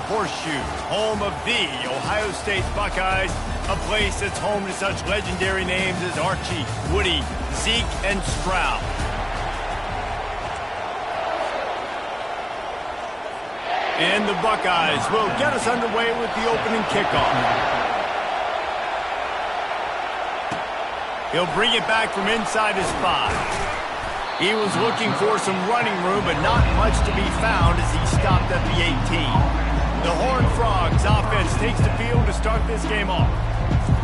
Horseshoe, home of the Ohio State Buckeyes, a place that's home to such legendary names as Archie, Woody, Zeke, and Stroud. And the Buckeyes will get us underway with the opening kickoff. He'll bring it back from inside his 5. He was looking for some running room, but not much to be found as he stopped at the 18. The Horned Frogs offense takes the field to start this game off.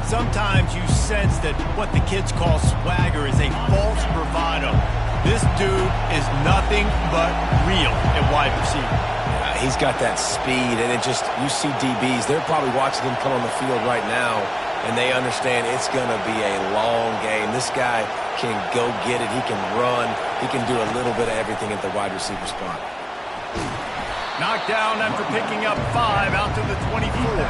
Sometimes you sense that what the kids call swagger is a false bravado. This dude is nothing but real at wide receiver. He's got that speed, and you see DBs, they're probably watching him come on the field right now, and they understand it's going to be a long game. This guy can go get it. He can run. He can do a little bit of everything at the wide receiver spot. Knocked down after picking up 5 out to the 24.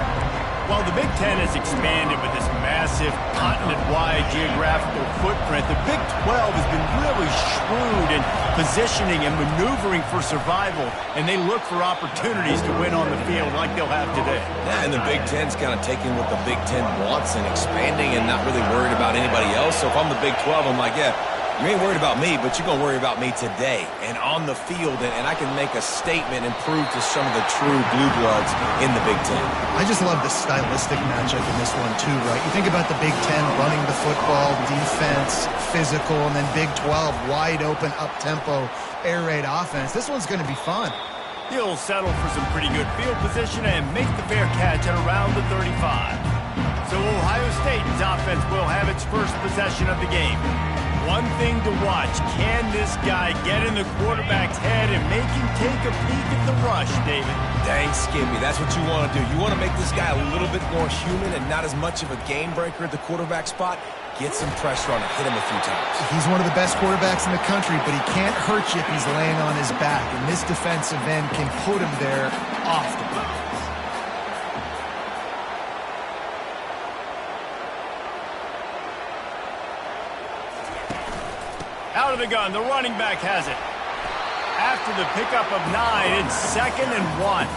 While the Big Ten has expanded with this massive continent-wide geographical footprint, the Big 12 has been really shrewd in positioning and maneuvering for survival, and they look for opportunities to win on the field like they'll have today. Yeah, and the Big Ten's kind of taking what the Big Ten wants and expanding and not really worried about anybody else. So if I'm the Big 12, I'm like, yeah, you ain't worried about me, but you're going to worry about me today and on the field, and I can make a statement and prove to some of the true blue bloods in the Big Ten. I just love the stylistic matchup in this one too, right? You think about the Big Ten running the football, defense, physical, and then Big 12 wide open, up-tempo, air raid offense. This one's going to be fun. He'll settle for some pretty good field position and make the fair catch at around the 35. So Ohio State's offense will have its first possession of the game. One thing to watch, can this guy get in the quarterback's head and make him take a peek at the rush, David? Dang, Skippy, that's what you want to do. You want to make this guy a little bit more human and not as much of a game breaker at the quarterback spot. Get some pressure on him, hit him a few times. He's one of the best quarterbacks in the country, but he can't hurt you if he's laying on his back, and this defensive end can put him there often. Out of the gun, the running back has it. After the pickup of 9, it's 2nd and 1.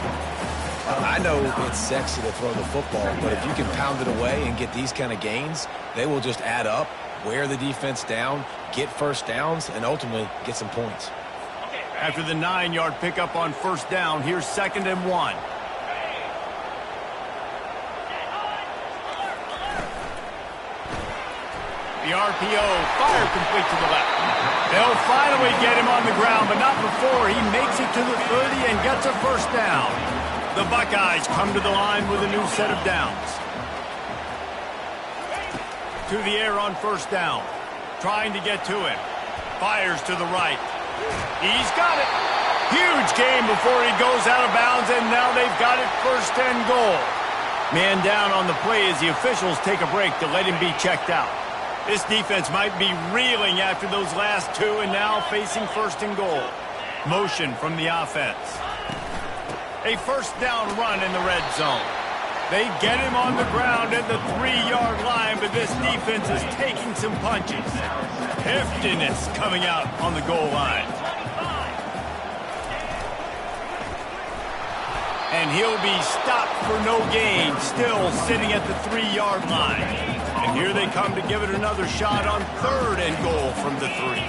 I know it's sexy to throw the football, but if you can pound it away and get these kind of gains, they will just add up, wear the defense down, get first downs, and ultimately get some points. After the 9-yard pickup on 1st down, here's 2nd and 1. The RPO, fire complete to the left. They'll finally get him on the ground, but not before he makes it to the 30 and gets a first down. The Buckeyes come to the line with a new set of downs. To the air on 1st down. Trying to get to him. Fires to the right. He's got it. Huge game before he goes out of bounds, and now they've got it 1st and goal. Man down on the play as the officials take a break to let him be checked out. This defense might be reeling after those last 2 and now facing 1st and goal. Motion from the offense. A 1st down run in the red zone. They get him on the ground at the 3-yard line, but this defense is taking some punches. Heftiness coming out on the goal line. And he'll be stopped for no gain, still sitting at the 3-yard line. And here they come to give it another shot on 3rd and goal from the 3.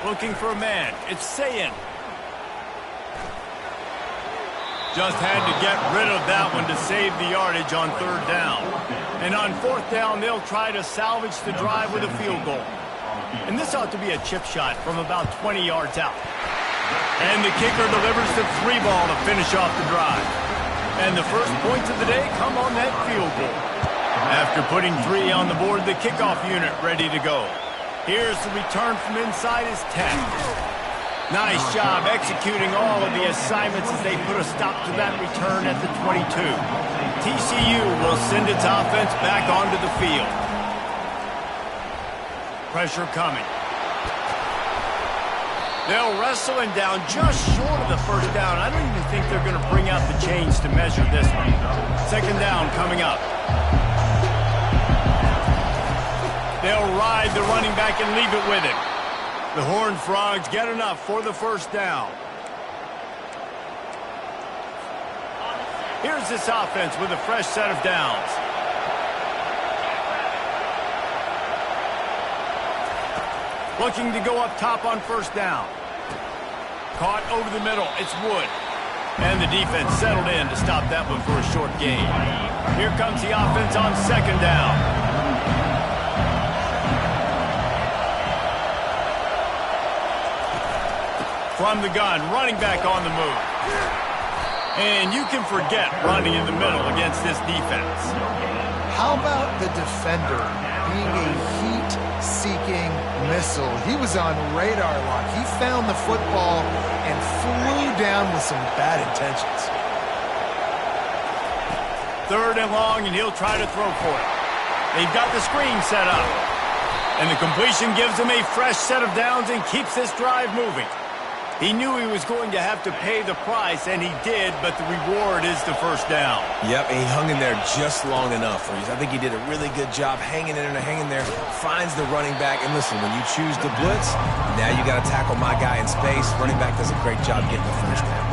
Looking for a man. It's Sayin. Just had to get rid of that one to save the yardage on 3rd down. And on 4th down, they'll try to salvage the drive with a field goal. And this ought to be a chip shot from about 20 yards out. And the kicker delivers the 3 ball to finish off the drive. And the first points of the day come on that field goal. After putting 3 on the board, the kickoff unit ready to go. Here's the return from inside his 10. Nice job executing all of the assignments as they put a stop to that return at the 22. TCU will send its offense back onto the field. Pressure coming. They'll wrestle him down just short of the 1st down. I don't even think they're going to bring out the chains to measure this one. 2nd down coming up. They'll ride the running back and leave it with him. The Horned Frogs get enough for the 1st down. Here's this offense with a fresh set of downs. Looking to go up top on first down. Caught over the middle. It's Wood. And the defense settled in to stop that one for a short gain. Here comes the offense on second down. From the gun, running back on the move. And you can forget running in the middle against this defense. How about the defender being a heat-seeking missile? He was on radar lock. He found the football and flew down with some bad intentions. Third and long, and he'll try to throw for it. They've got the screen set up. And the completion gives him a fresh set of downs and keeps this drive moving. He knew he was going to have to pay the price, and he did, but the reward is the first down. Yep, and he hung in there just long enough. I think he did a really good job hanging in and hanging there, finds the running back. And listen, when you choose to blitz, now you got to tackle my guy in space. Running back does a great job getting the first down.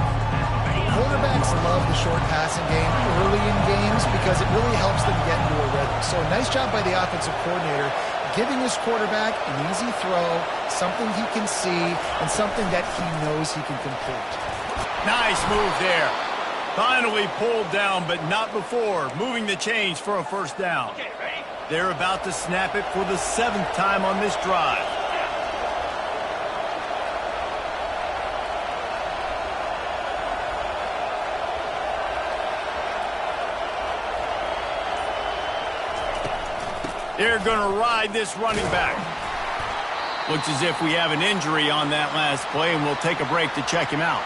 Quarterbacks love the short passing game early in games because it really helps them get into a rhythm. So a nice job by the offensive coordinator giving his quarterback an easy throw, something he can see, and something that he knows he can complete. Nice move there. Finally pulled down, but not before moving the chains for a first down. They're about to snap it for the 7th time on this drive. They're going to ride this running back. Looks as if we have an injury on that last play, and we'll take a break to check him out.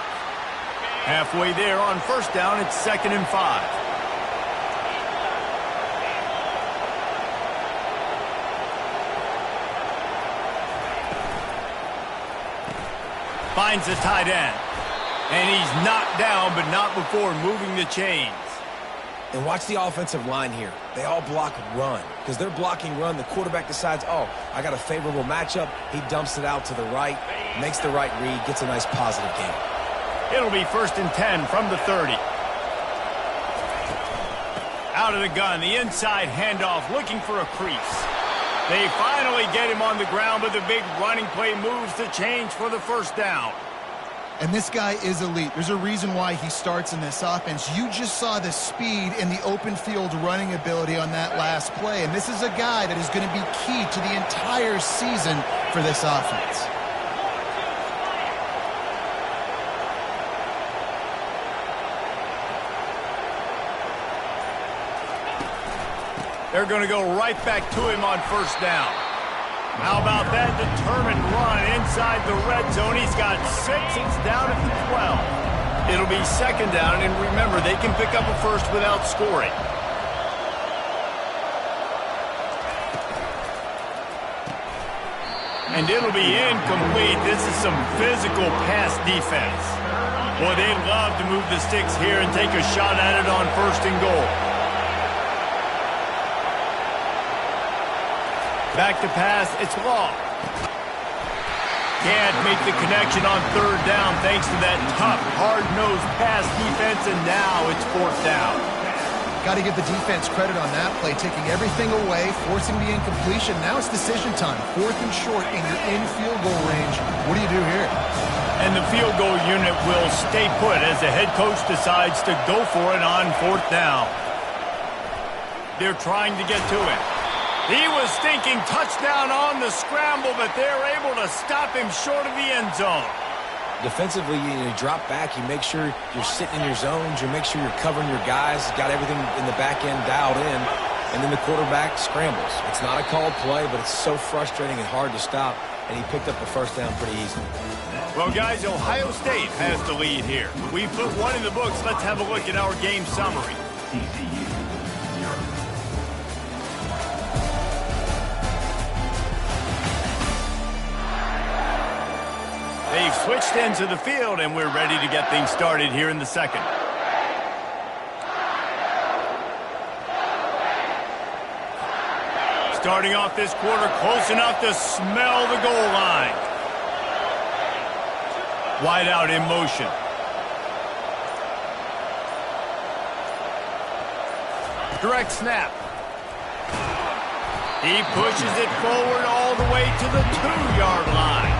Halfway there on first down, it's 2nd and 5. Finds the tight end. And he's knocked down, but not before moving the chains. And watch the offensive line here. They all block run. Because they're blocking run, the quarterback decides, oh, I got a favorable matchup. He dumps it out to the right, makes the right read, gets a nice positive gain. It'll be 1st and 10 from the 30. Out of the gun, the inside handoff, looking for a crease. They finally get him on the ground, but the big running play moves the change for the first down. And this guy is elite. There's a reason why he starts in this offense. You just saw the speed and the open field running ability on that last play. And this is a guy that is going to be key to the entire season for this offense. They're going to go right back to him on first down. How about that determined run inside the red zone? He's got 6. It's down at the 12. It'll be 2nd down, and remember, they can pick up a first without scoring. And it'll be incomplete. This is some physical pass defense. Boy, they'd love to move the sticks here and take a shot at it on 1st and goal. Back to pass, it's Law. Can't make the connection on 3rd down thanks to that tough, hard-nosed pass defense, and now it's 4th down. Got to give the defense credit on that play, taking everything away, forcing the incompletion. Now it's decision time. 4th and short, and you're in field goal range. What do you do here? And the field goal unit will stay put as the head coach decides to go for it on 4th down. They're trying to get to it. He was thinking touchdown on the scramble, but they're able to stop him short of the end zone. Defensively, you drop back, you make sure you're sitting in your zones, you make sure you're covering your guys, got everything in the back end dialed in, and then the quarterback scrambles. It's not a called play, but it's so frustrating and hard to stop, and he picked up the first down pretty easily. Well, guys, Ohio State has the lead here. We put one in the books. Let's have a look at our game summary. They've switched ends of the field, and we're ready to get things started here in the second. Starting off this quarter close enough to smell the goal line. Wide out in motion. Direct snap. He pushes it forward all the way to the 2-yard line.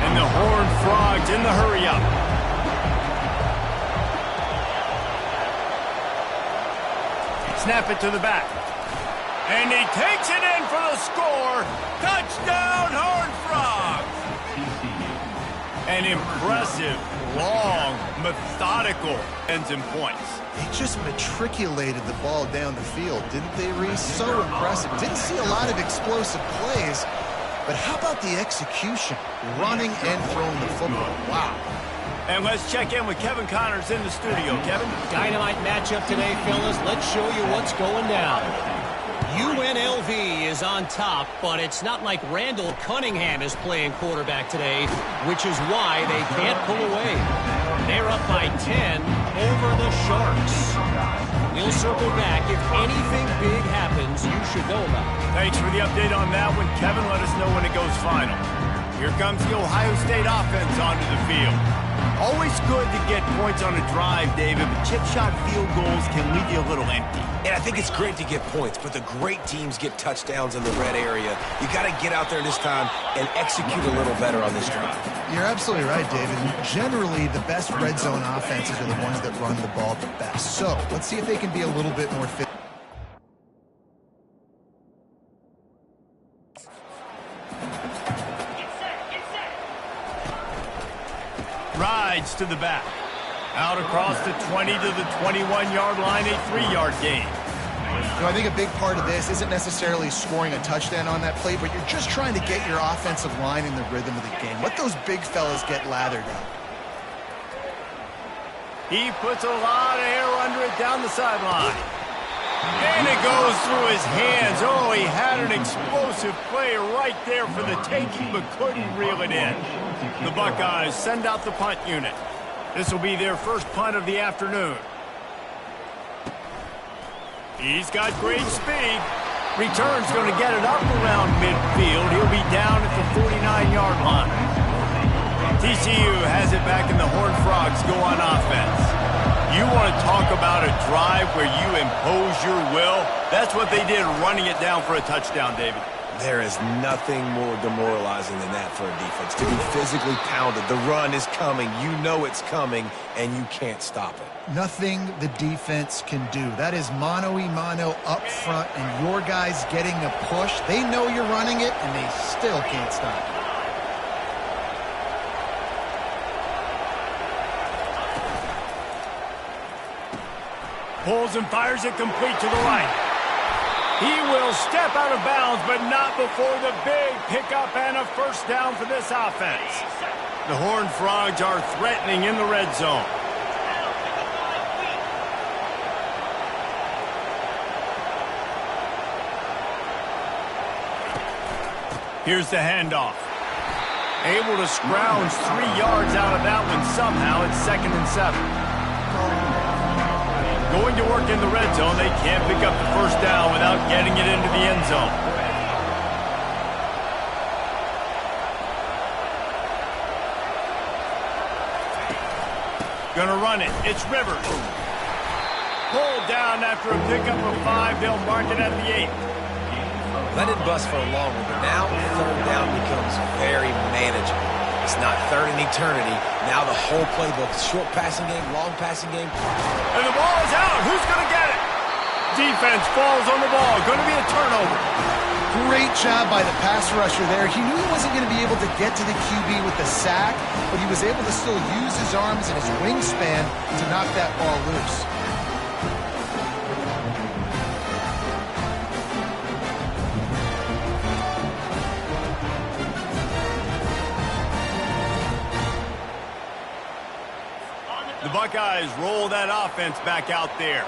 And the Horned Frogs in the hurry-up. Snap it to the back. And he takes it in for the score. Touchdown, Horned Frogs! An impressive, long, methodical ends and points. They just matriculated the ball down the field, didn't they, Reese? So impressive. Didn't see a lot of explosive plays, but how about the execution? Running and throwing the football. Wow. And let's check in with Kevin Connors in the studio. Kevin? Dynamite matchup today, fellas. Let's show you what's going down. UNLV is on top, but it's not like Randall Cunningham is playing quarterback today, which is why they can't pull away. They're up by 10 over the Sharks. We'll circle back. If anything big happens, you should know about it. Thanks for the update on that one, Kevin. Let us know when it goes final. Here comes the Ohio State offense onto the field. Always good to get points on a drive, David, but chip shot field goals can leave you a little empty. And I think it's great to get points, but the great teams get touchdowns in the red area. You got to get out there this time and execute a little better on this drive. You're absolutely right, David. Generally, the best red zone offenses are the ones that run the ball the best. So let's see if they can be a little bit more fit. Rides to the back. Out across the 20 to the 21-yard line, a 3-yard gain. You know, I think a big part of this isn't necessarily scoring a touchdown on that play, but you're just trying to get your offensive line in the rhythm of the game. Let those big fellas get lathered up. He puts a lot of air under it down the sideline. And it goes through his hands. Oh, he had an explosive play right there for the taking, but couldn't reel it in. The Buckeyes send out the punt unit. This will be their first punt of the afternoon. He's got great speed. Return's going to get it up around midfield. He'll be down at the 49-yard line. TCU has it back, and the Horned Frogs go on offense. You want to talk about a drive where you impose your will? That's what they did, running it down for a touchdown, David. There is nothing more demoralizing than that for a defense. To be physically pounded. The run is coming. You know it's coming, and you can't stop it. Nothing the defense can do. That is mano-a-mano up front, and your guys getting a push. They know you're running it, and they still can't stop it. Pulls and fires it complete to the right. He will step out of bounds, but not before the big pickup and a first down for this offense. The Horned Frogs are threatening in the red zone. Here's the handoff. Able to scrounge 3 yards out of that one somehow. It's 2nd and 7. Going to work in the red zone. They can't pick up the first down without getting it into the end zone. Gonna run it. It's Rivers. Pulled down after a pickup of 5. They'll mark it at the 8. Let it bust for a long one, but now 3rd down becomes very manageable. It's not 3rd in eternity. Now the whole playbook, short passing game, long passing game. And the ball is out. Who's going to get it? Defense falls on the ball. Going to be a turnover. Great job by the pass rusher there. He knew he wasn't going to be able to get to the QB with the sack, but he was able to still use his arms and his wingspan to knock that ball loose. The Buckeyes roll that offense back out there.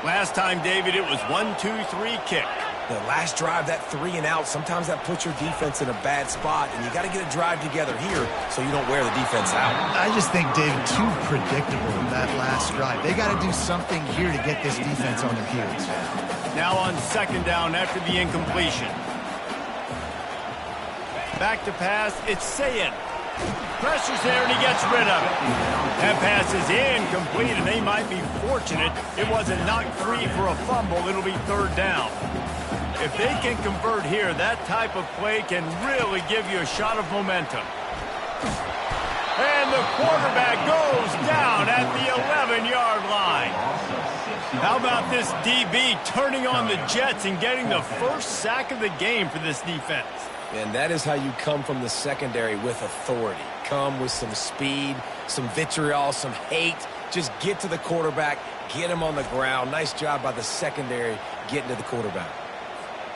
Last time, David, it was 1-2-3 kick. The last drive, that 3 and out, sometimes that puts your defense in a bad spot, and you got to get a drive together here so you don't wear the defense out. I just think, David, too predictable that last drive. They got to do something here to get this defense on their heels. Now on 2nd down after the incompletion. Back to pass, it's Sayin. Pressure's there, and he gets rid of it. That pass is incomplete, and they might be fortunate it wasn't knocked free for a fumble. It'll be third down. If they can convert here, that type of play can really give you a shot of momentum. And the quarterback goes down at the 11-yard line. How about this DB turning on the Jets and getting the first sack of the game for this defense? And that is how you come from the secondary with authority. Come with some speed, some vitriol, some hate. Just get to the quarterback, get him on the ground. Nice job by the secondary getting to the quarterback.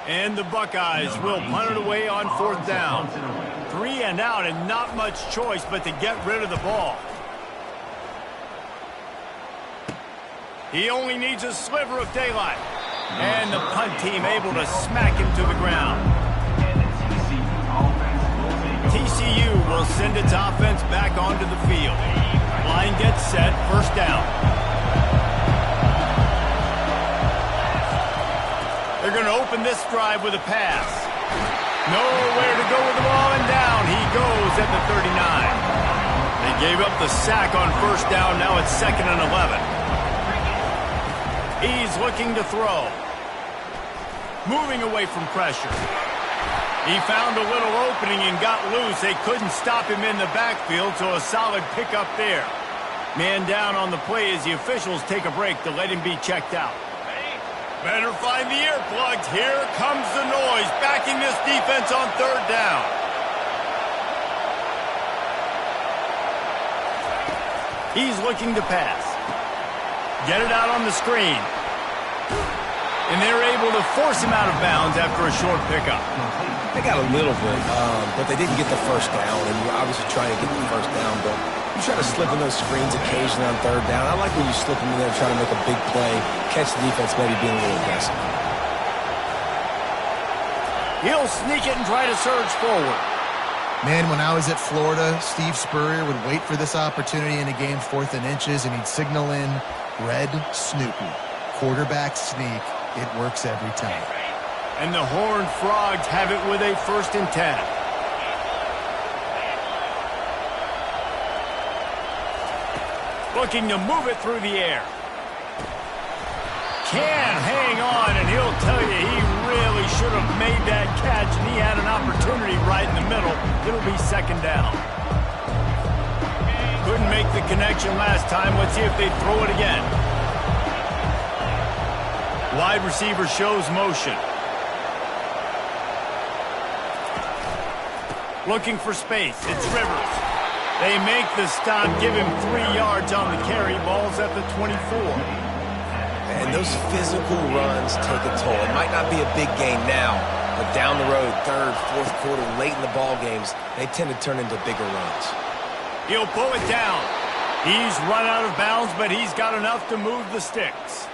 And the Buckeyes will punt it away on fourth down. 3 and out, and not much choice but to get rid of the ball. He only needs a sliver of daylight. And the punt team able to smack him to the ground. TCU will send its offense back onto the field. Line gets set, first down. They're going to open this drive with a pass. Nowhere to go with the ball, and down he goes at the 39. They gave up the sack on first down. Now it's 2nd and 11. He's looking to throw. Moving away from pressure. He found a little opening and got loose. They couldn't stop him in the backfield, so a solid pickup there. Man down on the play as the officials take a break to let him be checked out. Better find the earplugs. Here comes the noise, backing this defense on third down. He's looking to pass. Get it out on the screen. And they're able to force him out of bounds after a short pickup. They got a little bit, but they didn't get the first down, and you're obviously trying to get the first down, but you try to slip in those screens occasionally on third down. I like when you slip them in there trying to make a big play, catch the defense maybe being a little aggressive. He'll sneak it and try to surge forward. Man, when I was at Florida, Steve Spurrier would wait for this opportunity in a game 4th and inches, and he'd signal in red Snoopy. Quarterback sneak. It works every time. And the Horned Frogs have it with a 1st and 10. Looking to move it through the air. Can hang on, and he'll tell you he really should have made that catch, and he had an opportunity right in the middle. It'll be 2nd down. Couldn't make the connection last time. Let's see if they throw it again. Wide receiver shows motion. Looking for space. It's Rivers. They make the stop, give him 3 yards on the carry. Ball's at the 24. And those physical runs take a toll. It might not be a big gain now, but down the road, 3rd, 4th quarter, late in the ball games, they tend to turn into bigger runs. He'll pull it down. He's run out of bounds, but he's got enough to move the sticks.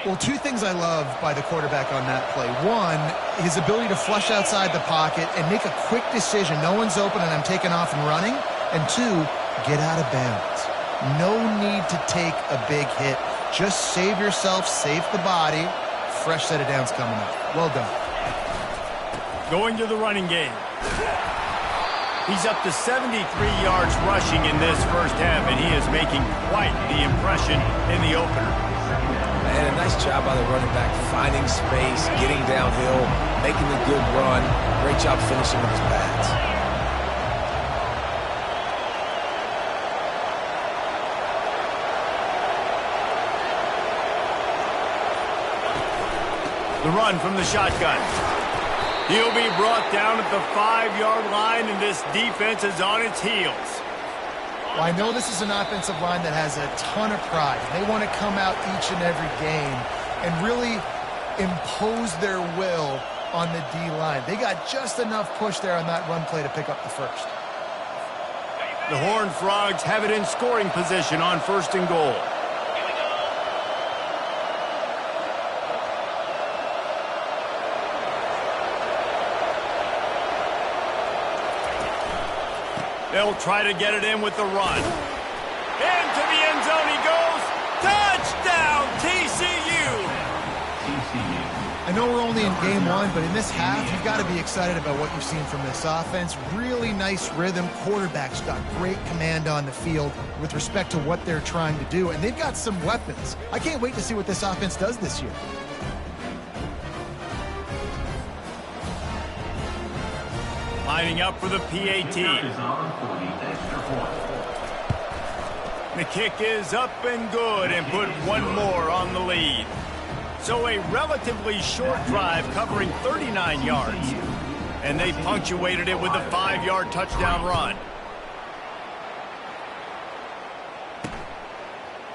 Well, 2 things I love by the quarterback on that play. 1, his ability to flush outside the pocket and make a quick decision. No one's open and I'm taking off and running. And 2, get out of bounds. No need to take a big hit. Just save yourself, save the body. Fresh set of downs coming up. Well done. Going to the running game. He's up to 73 yards rushing in this first half, and he is making quite the impression in the opener. And a nice job by the running back, finding space, getting downhill, making a good run. Great job finishing with his pads. The run from the shotgun. He'll be brought down at the 5-yard line, and this defense is on its heels. Well, I know this is an offensive line that has a ton of pride. They want to come out each and every game and really impose their will on the D-line. They got just enough push there on that run play to pick up the first. The Horned Frogs have it in scoring position on 1st and goal. They'll try to get it in with the run. Into the end zone he goes. Touchdown, TCU! I know we're only in game one, but in this half, you've got to be excited about what you've seen from this offense. Really nice rhythm. Quarterback's got great command on the field with respect to what they're trying to do, and they've got some weapons. I can't wait to see what this offense does this year. Lining up for the PAT. The kick is up and good and put one more on the lead. So a relatively short drive covering 39 yards. And they punctuated it with a 5-yard touchdown run.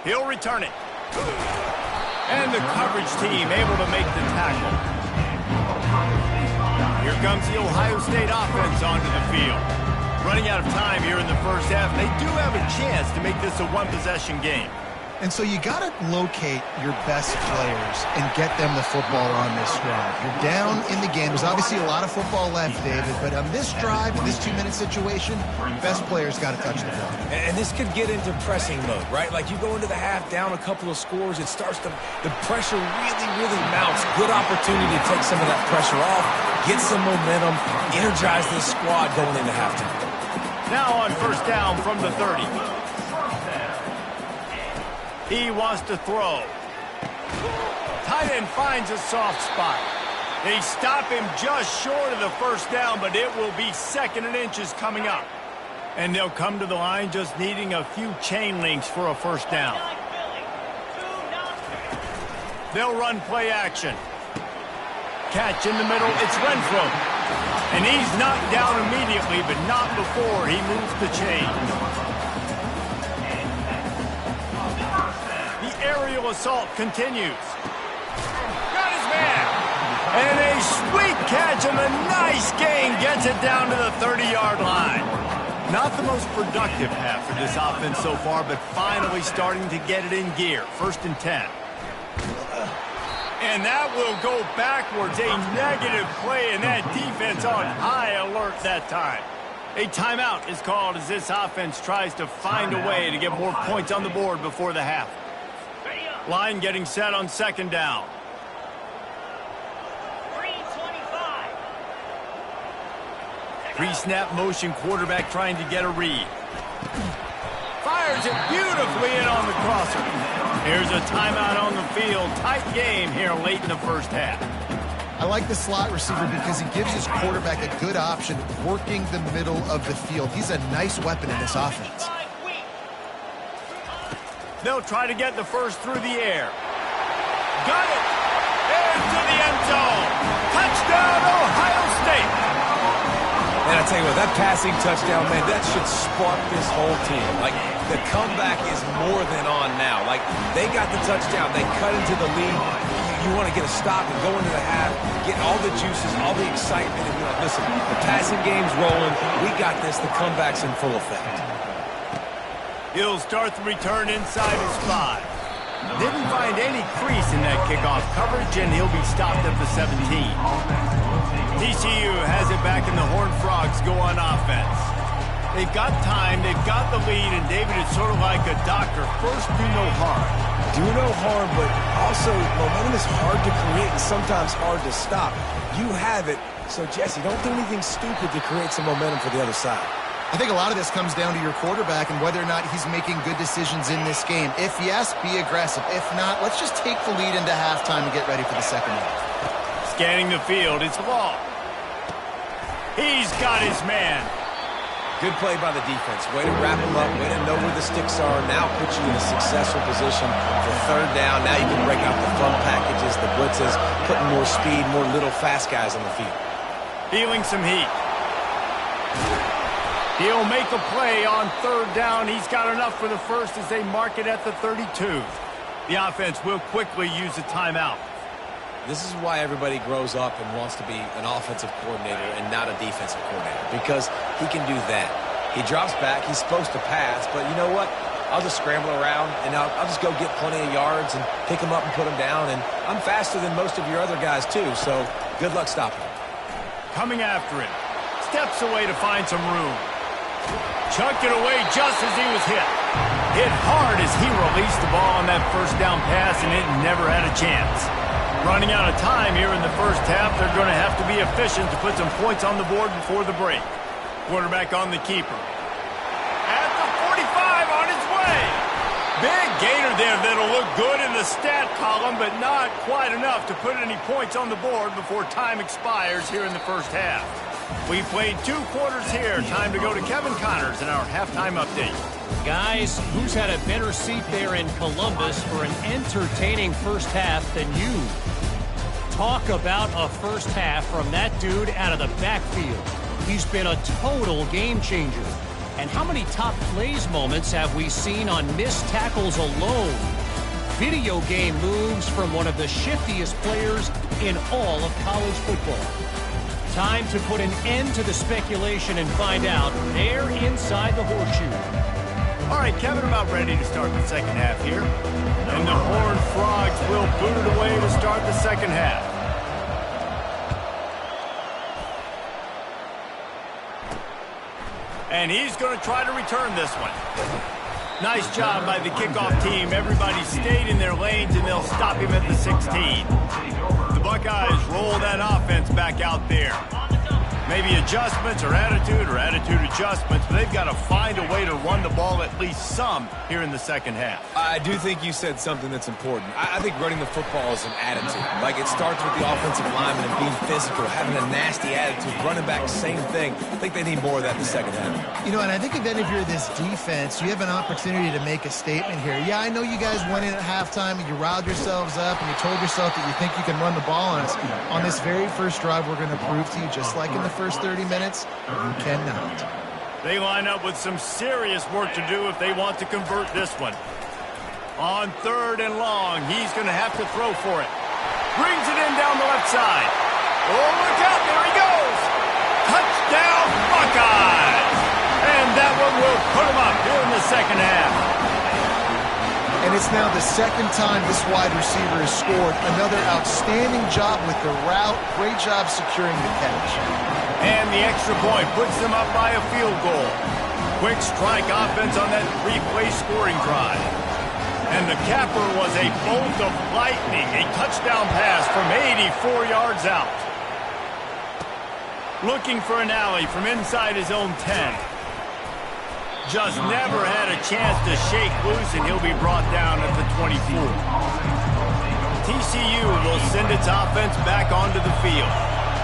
He'll return it. And the coverage team able to make the tackle. Here comes the Ohio State offense onto the field. Running out of time here in the first half. They do have a chance to make this a one-possession game. And so you got to locate your best players and get them the football on this drive. You're down in the game. There's obviously a lot of football left, David, but on this drive, this 2-minute situation, best players got to touch the ball. And this could get into pressing mode, right? Like you go into the half down a couple of scores, the pressure really mounts. Good opportunity to take some of that pressure off, get some momentum, energize this squad going into halftime. Now on first down from the 30. He wants to throw. Tight end finds a soft spot. They stop him just short of the first down, but it will be 2nd and inches coming up. And they'll come to the line just needing a few chain links for a first down. They'll run play action. Catch in the middle, it's Renfro. And he's knocked down immediately, but not before he moves the chain. Aerial assault continues. Got his man. And a sweet catch and a nice gain gets it down to the 30-yard line. Not the most productive half for this offense so far, but finally starting to get it in gear. 1st and 10. And that will go backwards. A negative play, and that defense on high alert that time. A timeout is called as this offense tries to find a way to get more points on the board before the half. Line getting set on 2nd down. 325. Pre-snap motion quarterback trying to get a read. Fires it beautifully in on the crosser. Here's a timeout on the field. Tight game here late in the first half. I like the slot receiver because he gives his quarterback a good option working the middle of the field. He's a nice weapon in this offense. They'll try to get the first through the air. Got it! Into the end zone. Touchdown, Ohio State. And I tell you what, that passing touchdown, man, that should spark this whole team. Like, the comeback is more than on now. Like, they got the touchdown. They cut into the lead. You want to get a stop and go into the half, get all the juices, all the excitement, and be like, listen, the passing game's rolling. We got this. The comeback's in full effect. He'll start the return inside his 5. Didn't find any crease in that kickoff coverage, and he'll be stopped at the 17. TCU has it back, and the Horned Frogs go on offense. They've got time, they've got the lead, and David, it's sort of like a doctor. First, do no harm. Do no harm, but also momentum is hard to create and sometimes hard to stop. You have it, so Jesse, don't do anything stupid to create some momentum for the other side. I think a lot of this comes down to your quarterback and whether or not he's making good decisions in this game. If yes, be aggressive. If not, let's just take the lead into halftime and get ready for the second half. Scanning the field, it's Law. He's got his man. Good play by the defense. Way to wrap him up, way to know where the sticks are. Now put you in a successful position for 3rd down. Now you can break out the fun packages, the blitzes, putting more speed, more little fast guys on the field. Feeling some heat. He'll make a play on 3rd down. He's got enough for the first as they mark it at the 32. The offense will quickly use a timeout. This is why everybody grows up and wants to be an offensive coordinator and not a defensive coordinator, because he can do that. He drops back. He's supposed to pass, but you know what? I'll just scramble around, and I'll just go get plenty of yards and pick him up and put him down, and I'm faster than most of your other guys, too, so good luck stopping him. Coming after him. Steps away to find some room. Chucked it away just as he was hit. Hit hard as he released the ball on that first down pass, and it never had a chance. Running out of time here in the first half, they're going to have to be efficient to put some points on the board before the break. Quarterback on the keeper. At the 45, on his way. Big gainer there that'll look good in the stat column, but not quite enough to put any points on the board before time expires here in the first half. We played 2 quarters here. Time to go to Kevin Connors in our halftime update. Guys, who's had a better seat there in Columbus for an entertaining first half than you? Talk about a first half from that dude out of the backfield. He's been a total game changer. And how many top plays moments have we seen on missed tackles alone? Video game moves from one of the shiftiest players in all of college football. Time to put an end to the speculation and find out there inside the horseshoe. All right, Kevin, about ready to start the second half here. And the Horned Frogs will boot it away to start the second half. And he's going to try to return this one. Nice job by the kickoff team. Everybody stayed in their lanes, and they'll stop him at the 16. The Buckeyes roll that offense back out there. Maybe adjustments or attitude adjustments, but they've got to find a way to run the ball at least some here in the second half. I do think you said something that's important. I think running the football is an attitude. Like, it starts with the offensive lineman and being physical, having a nasty attitude. Running back, same thing. I think they need more of that in the second half. You know, and I think then if you're this defense, you have an opportunity to make a statement here. Yeah, I know you guys went in at halftime and you riled yourselves up and you told yourself that you think you can run the ball on us. On this very first drive, we're going to prove to you, just like in the first 30 minutes, you cannot. They line up with some serious work to do if they want to convert this one. On 3rd and long, he's going to have to throw for it. Brings it in down the left side. Oh, look out, there he goes. Touchdown, Buckeyes. And that one will put him up here in the second half. And it's now the second time this wide receiver has scored. Another outstanding job with the route. Great job securing the catch. And the extra point puts them up by a field goal. Quick strike offense on that 3-play scoring drive. And the capper was a bolt of lightning, a touchdown pass from 84 yards out. Looking for an alley from inside his own 10. Just never had a chance to shake loose, and he'll be brought down at the 24. TCU will send its offense back onto the field.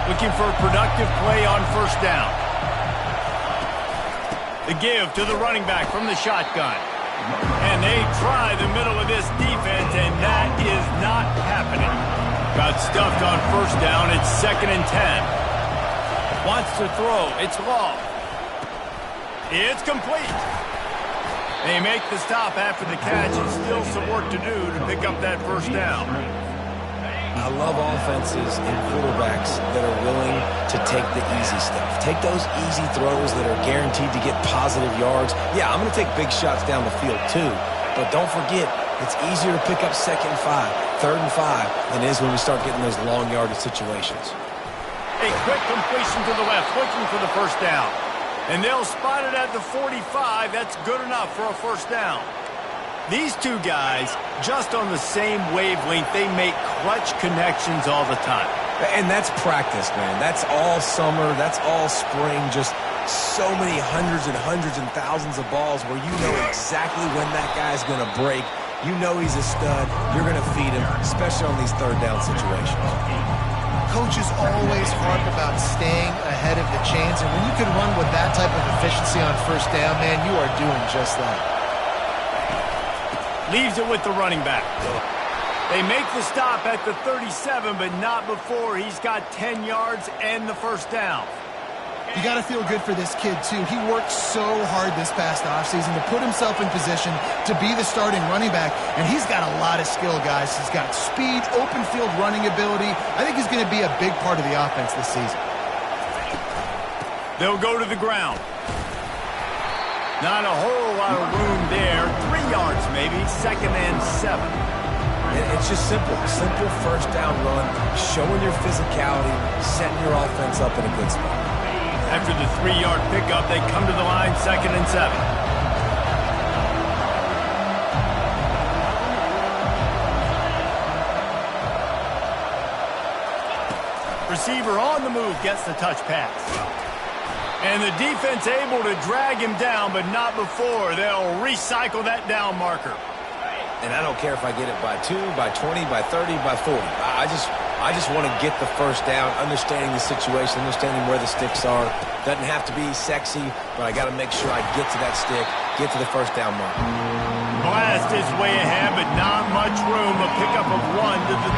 Looking for a productive play on first down. The give to the running back from the shotgun. And they try the middle of this defense, and that is not happening. Got stuffed on first down. It's 2nd and 10. Wants to throw. It's long. It's complete. They make the stop after the catch, and still some work to do to pick up that first down. I love offenses and quarterbacks that are willing to take the easy stuff. Take those easy throws that are guaranteed to get positive yards. Yeah, I'm going to take big shots down the field too. But don't forget, it's easier to pick up 2nd and 5, 3rd and 5 than it is when we start getting those long yardage situations. A quick completion to the left, looking for the first down. And they'll spot it at the 45. That's good enough for a first down. These two guys, just on the same wavelength, they make clutch connections all the time. And that's practice, man. That's all summer. That's all spring. Just so many hundreds and thousands of balls where you know exactly when that guy's going to break. You know he's a stud. You're going to feed him, especially on these 3rd down situations. Coaches always harp about staying ahead of the chains, and when you can run with that type of efficiency on first down, man, you are doing just that. Leaves it with the running back. They make the stop at the 37, but not before he's got 10 yards and the first down. You got to feel good for this kid, too. He worked so hard this past offseason to put himself in position to be the starting running back, and he's got a lot of skill, guys. He's got speed, open field running ability. I think he's going to be a big part of the offense this season. They'll go to the ground. Not a whole lot of room there. 3 yards maybe, 2nd and 7. It's just simple. Simple first down run, showing your physicality, setting your offense up in a good spot. After the 3-yard pickup, they come to the line, 2nd and 7. Receiver on the move gets the touch pass. And the defense able to drag him down, but not before they'll recycle that down marker. And I don't care if I get it by 2, by 20, by 30, by 40. I just want to get the first down, understanding the situation, understanding where the sticks are. Doesn't have to be sexy, but I got to make sure I get to that stick, get to the first down mark. Blast is way ahead, but not much room. A pickup of 1 to the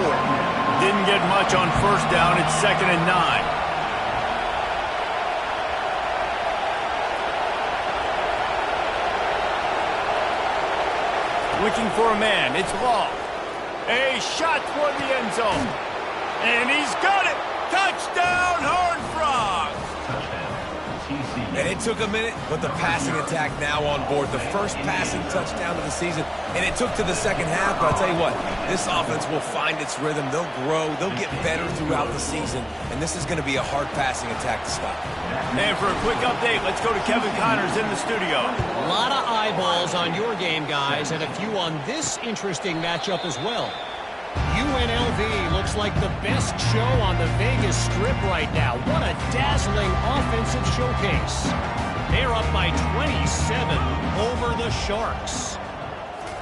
24. Didn't get much on first down. It's 2nd and 9. Looking for a man. It's Law. A shot toward the end zone. And he's got it. Touchdown, Horned Frogs. And it took a minute, but the passing attack now on board. The first passing touchdown of the season, and it took to the second half. But I'll tell you what, this offense will find its rhythm. They'll grow. They'll get better throughout the season. And this is going to be a hard passing attack to stop. And for a quick update, let's go to Kevin Connors in the studio. A lot of eyeballs on your game, guys, and a few on this interesting matchup as well. UNLV looks like the best show on the Vegas Strip right now. What a dazzling offensive showcase. They're up by 27 over the Sharks.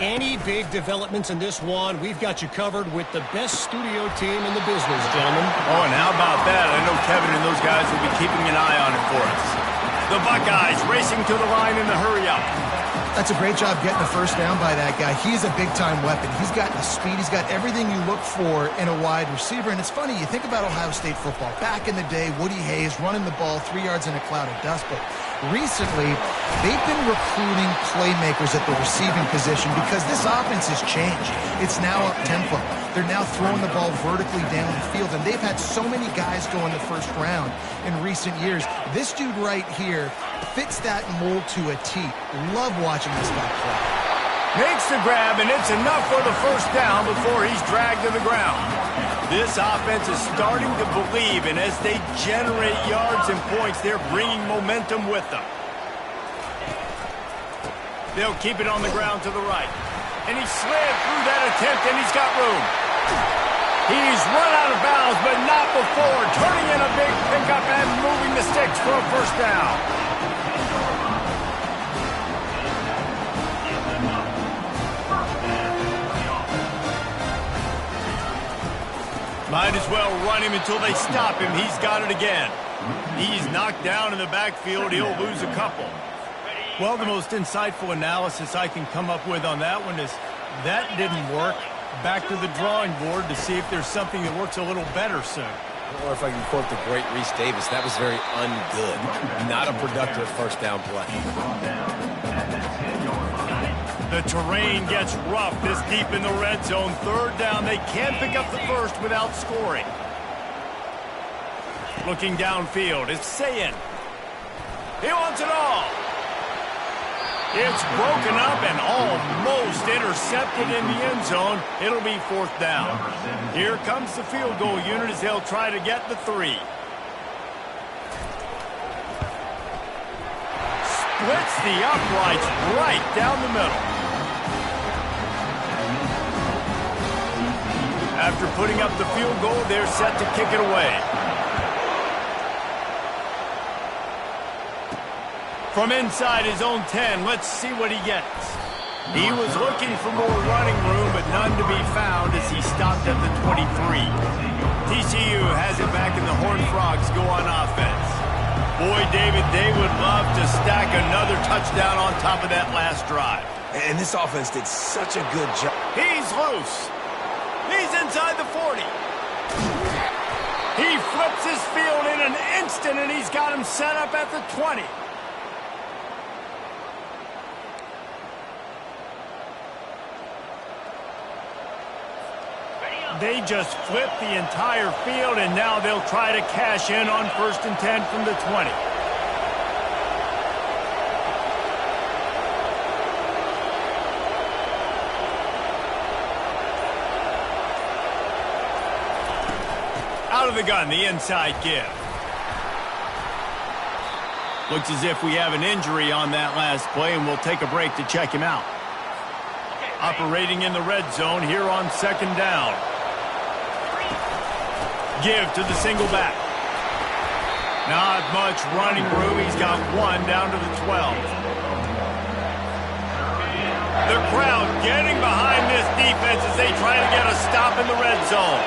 Any big developments in this one, we've got you covered with the best studio team in the business, gentlemen. Oh, and how about that? I know Kevin and those guys will be keeping an eye on it for us. The Buckeyes racing to the line in the hurry-up. That's a great job getting the first down by that guy. He's a big-time weapon. He's got the speed. He's got everything you look for in a wide receiver. And it's funny, you think about Ohio State football. Back in the day, Woody Hayes running the ball 3 yards in a cloud of dust. But recently, they've been recruiting playmakers at the receiving position because this offense has changed. It's now up-tempo. They're now throwing the ball vertically down the field. And they've had so many guys go in the first round in recent years. This dude right here fits that mold to a T. Love watching this guy play. Makes the grab, and it's enough for the first down before he's dragged to the ground. This offense is starting to believe, and as they generate yards and points, they're bringing momentum with them. They'll keep it on the ground to the right. And he slid through that attempt, and he's got room. He's run out of bounds, but not before turning in a big pickup and moving the sticks for a first down. Might as well run him until they stop him. He's got it again. He's knocked down in the backfield. He'll lose a couple. Well, the most insightful analysis I can come up with on that one is that didn't work. Back to the drawing board to see if there's something that works a little better soon. Or if I can quote the great Reese Davis, that was very ungood. Not a productive first down play. The terrain gets rough this deep in the red zone. Third down, they can't pick up the first without scoring. Looking downfield, it's Sayin. He wants it all. It's broken up and almost intercepted in the end zone. It'll be fourth down. Here comes the field goal unit as they'll try to get the 3. Splits the uprights right down the middle. After putting up the field goal, they're set to kick it away. From inside his own 10, let's see what he gets. He was looking for more running room, but none to be found as he stopped at the 23. TCU has it back, and the Horned Frogs go on offense. Boy, David, they would love to stack another touchdown on top of that last drive. And this offense did such a good job. He's loose. He's inside the 40. He flips his field in an instant, and he's got him set up at the 20. They just flip the entire field, and now they'll try to cash in on 1st and 10 from the 20. Out of the gun, the inside give. Looks as if we have an injury on that last play, and we'll take a break to check him out. Operating in the red zone here on 2nd down. Give to the single back. Not much running room. He's got one down to the 12. The crowd getting behind this defense as they try to get a stop in the red zone.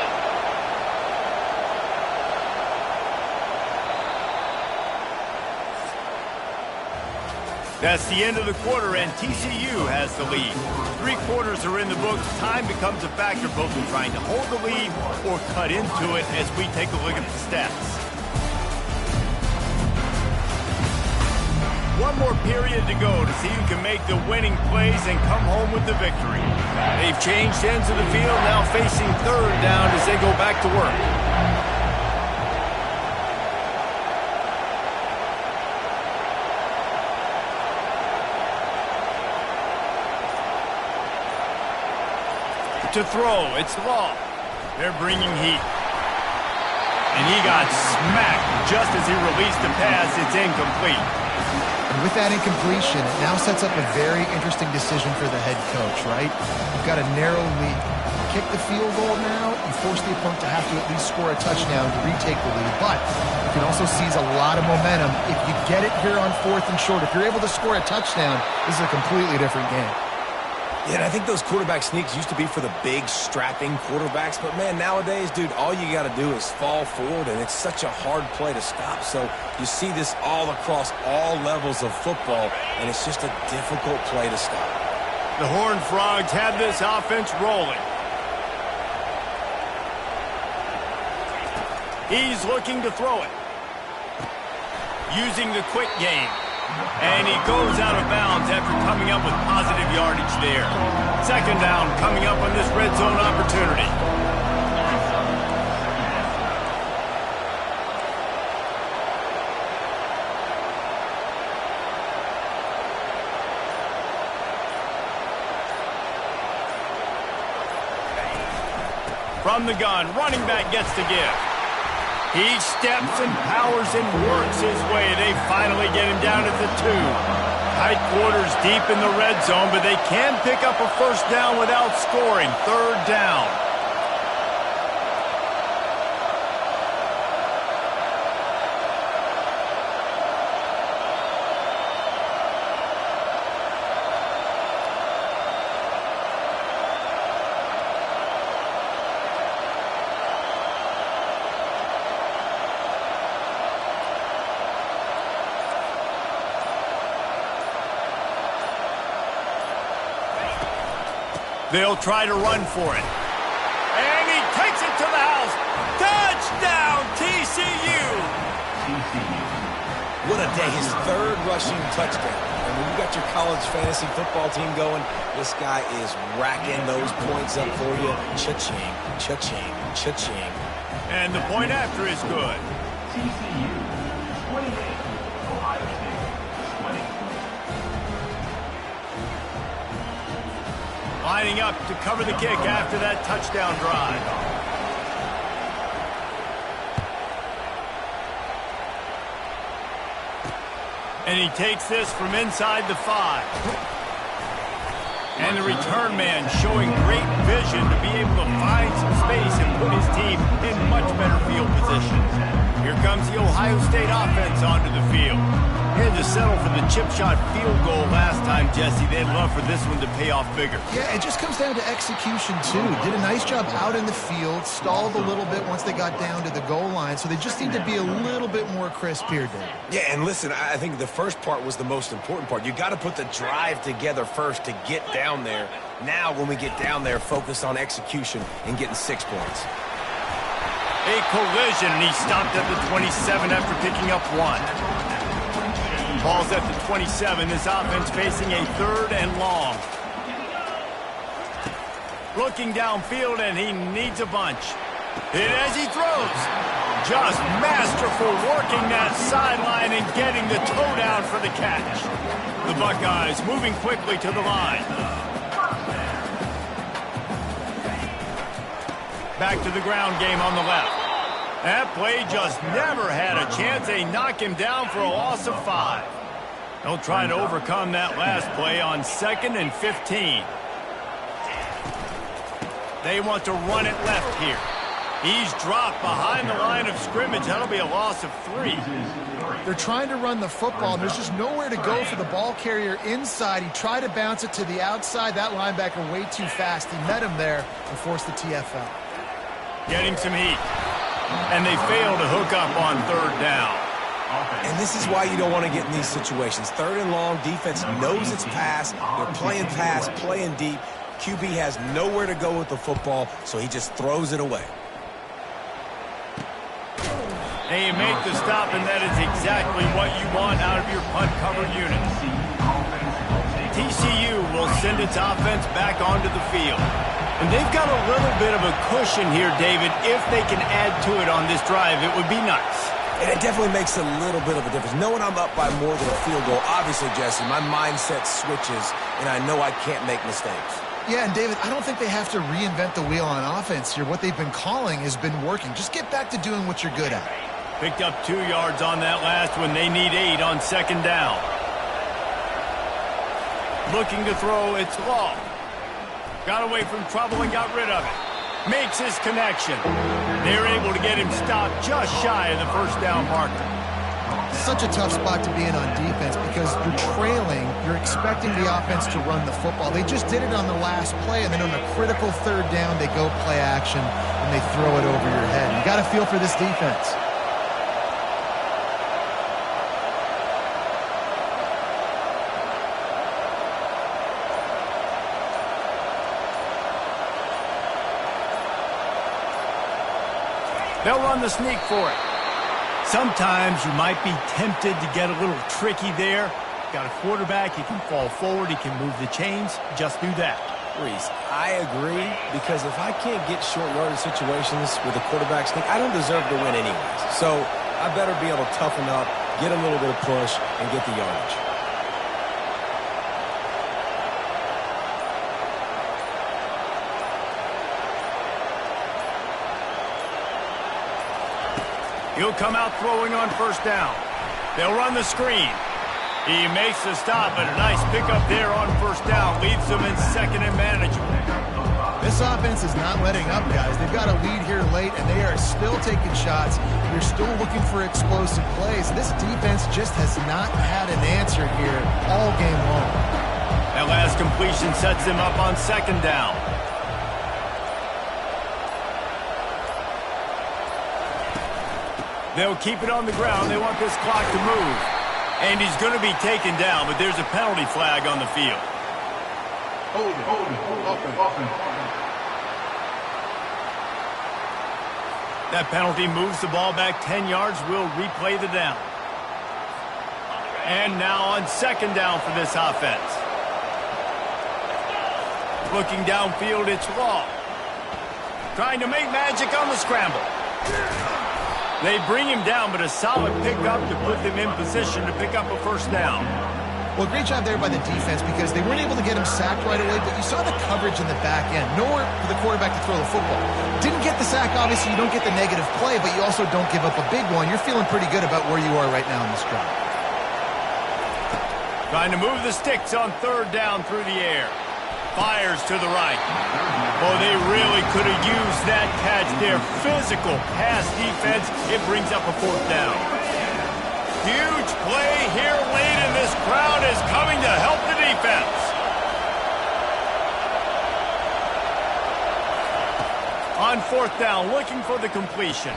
That's the end of the quarter, and TCU has the lead. 3 quarters are in the books. Time becomes a factor both in trying to hold the lead or cut into it as we take a look at the stats. One more period to go to see who can make the winning plays and come home with the victory. They've changed ends of the field, now facing third down as they go back to work. To throw, it's Law. They're bringing heat. And he got smacked just as he released the pass. It's incomplete. And with that incompletion, it now sets up a very interesting decision for the head coach, right? You've got a narrow lead. Kick the field goal now, you force the opponent to have to at least score a touchdown to retake the lead. But you can also seize a lot of momentum. If you get it here on 4th and short, if you're able to score a touchdown, this is a completely different game. Yeah, and I think those quarterback sneaks used to be for the big, strapping quarterbacks. But, man, nowadays, dude, all you got to do is fall forward, and it's such a hard play to stop. So you see this all across all levels of football, and it's just a difficult play to stop. The Horned Frogs have this offense rolling. He's looking to throw it. Using the quick game. And he goes out of bounds after coming up with positive yardage there. 2nd down coming up on this red zone opportunity. From the gun, running back gets to give. He steps and powers and works his way. They finally get him down at the 2. Tight quarters deep in the red zone, but they can pick up a 1st down without scoring. 3rd down. They'll try to run for it. And he takes it to the house. Touchdown, TCU! What a day. His 3rd rushing touchdown. And when you got your college fantasy football team going, this guy is racking those points up for you. Cha-ching, cha-ching, cha-ching. And the point after is good. TCU 28, Ohio State 20. Lining up to cover the kick after that touchdown drive. And he takes this from inside the 5. And the return man showing great vision to be able to find some space and put his team in much better field position. Here comes the Ohio State offense onto the field. Had to settle for the chip shot field goal last time, Jesse. They'd love for this one to pay off bigger. Yeah, it just comes down to execution, too. Did a nice job out in the field, stalled a little bit once they got down to the goal line, so they just need to be a little bit more crisp here, Dave. Yeah, and listen, I think the first part was the most important part. You got to put the drive together first to get down there. Now, when we get down there, focus on execution and getting 6 points. A collision, and he stopped at the 27 after picking up 1. Ball's at the 27. This offense facing a 3rd and long. Looking downfield, and he needs a bunch. And as he throws, just masterful working that sideline and getting the toe down for the catch. The Buckeyes moving quickly to the line. Back to the ground game on the left. That play just never had a chance. They knock him down for a loss of 5. They'll try to overcome that last play on 2nd and 15. They want to run it left here. He's dropped behind the line of scrimmage. That'll be a loss of 3. They're trying to run the football, and there's just nowhere to go for the ball carrier inside. He tried to bounce it to the outside. That linebacker way too fast. He met him there and forced the TFL. Getting some heat. And they fail to hook up on 3rd down. And this is why you don't want to get in these situations. 3rd and long, defense knows it's pass. They're playing pass, playing deep. QB has nowhere to go with the football, so he just throws it away. And you make the stop, and that is exactly what you want out of your punt cover unit. TCU will send its offense back onto the field. And they've got a little bit of a cushion here, David. If they can add to it on this drive, it would be nice. And it definitely makes a little bit of a difference. Knowing I'm up by more than a field goal, obviously, Jesse, my mindset switches, and I know I can't make mistakes. Yeah, and David, I don't think they have to reinvent the wheel on offense here. What they've been calling has been working. Just get back to doing what you're good at. Picked up 2 yards on that last one. They need 8 on 2nd down. Looking to throw, it's Law. Got away from trouble and got rid of it. Makes his connection. They're able to get him stopped just shy of the 1st down marker. Such a tough spot to be in on defense because you're trailing. You're expecting the offense to run the football. They just did it on the last play, and then on a critical 3rd down, they go play action, and they throw it over your head. You got to feel for this defense. They'll run the sneak for it. Sometimes you might be tempted to get a little tricky there. Got a quarterback, he can fall forward, he can move the chains. Just do that. Reese, I agree, because if I can't get short yardage situations with a quarterback sneak, I don't deserve to win anyways. So I better be able to toughen up, get a little bit of push, and get the yardage. He'll come out throwing on 1st down. They'll run the screen. He makes the stop, and a nice pickup there on 1st down. Leaves them in 2nd and manageable. This offense is not letting up, guys. They've got a lead here late, and they are still taking shots. They're still looking for explosive plays. This defense just has not had an answer here all game long. That last completion sets them up on 2nd down. They'll keep it on the ground. They want this clock to move. And he's going to be taken down, but there's a penalty flag on the field. That penalty moves the ball back 10 yards. We'll replay the down. And now on 2nd down for this offense. Looking downfield, it's Law. Trying to make magic on the scramble. They bring him down, but a solid pickup to put them in position to pick up a 1st down. Well, great job there by the defense because they weren't able to get him sacked right away, but you saw the coverage in the back end. Nowhere for the quarterback to throw the football. Didn't get the sack, obviously. You don't get the negative play, but you also don't give up a big one. You're feeling pretty good about where you are right now in this drive. Trying to move the sticks on 3rd down through the air. Fires to the right. Oh, they really could have used that catch there. Physical pass defense. It brings up a 4th down. Huge play here late, and this crowd is coming to help the defense. On 4th down, looking for the completion.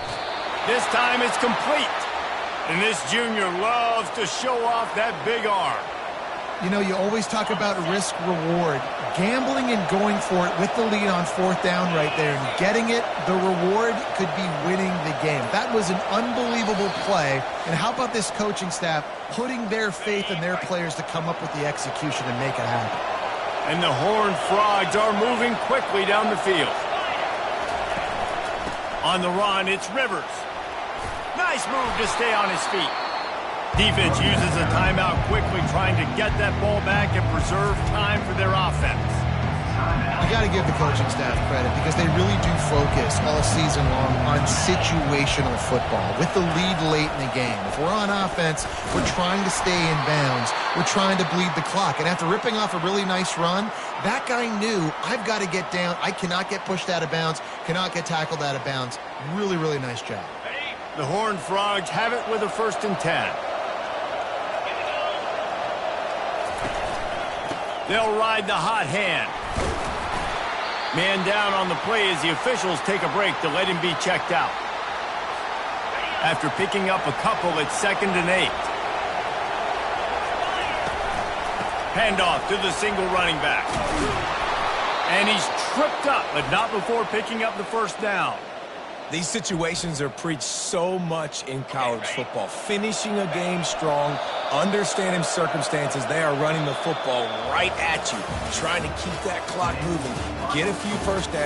This time it's complete. And this junior loves to show off that big arm. You know, you always talk about risk-reward. Gambling and going for it with the lead on 4th down right there and getting it, the reward could be winning the game. That was an unbelievable play. And how about this coaching staff putting their faith in their players to come up with the execution and make it happen? And the Horned Frogs are moving quickly down the field. On the run, it's Rivers. Nice move to stay on his feet. Defense uses a timeout quickly, trying to get that ball back and preserve time for their offense. You got to give the coaching staff credit because they really do focus all season long on situational football with the lead late in the game. If we're on offense, we're trying to stay in bounds. We're trying to bleed the clock. And after ripping off a really nice run, that guy knew, I've got to get down. I cannot get pushed out of bounds, cannot get tackled out of bounds. Really, really nice job. The Horned Frogs have it with a 1st and 10. They'll ride the hot hand. Man down on the play as the officials take a break to let him be checked out. After picking up a couple, it's 2nd and 8. Handoff to the single running back. And he's tripped up, but not before picking up the 1st down. These situations are preached so much in college football. Finishing a game strong, understanding circumstances. They are running the football right at you, trying to keep that clock moving, get a few 1st downs.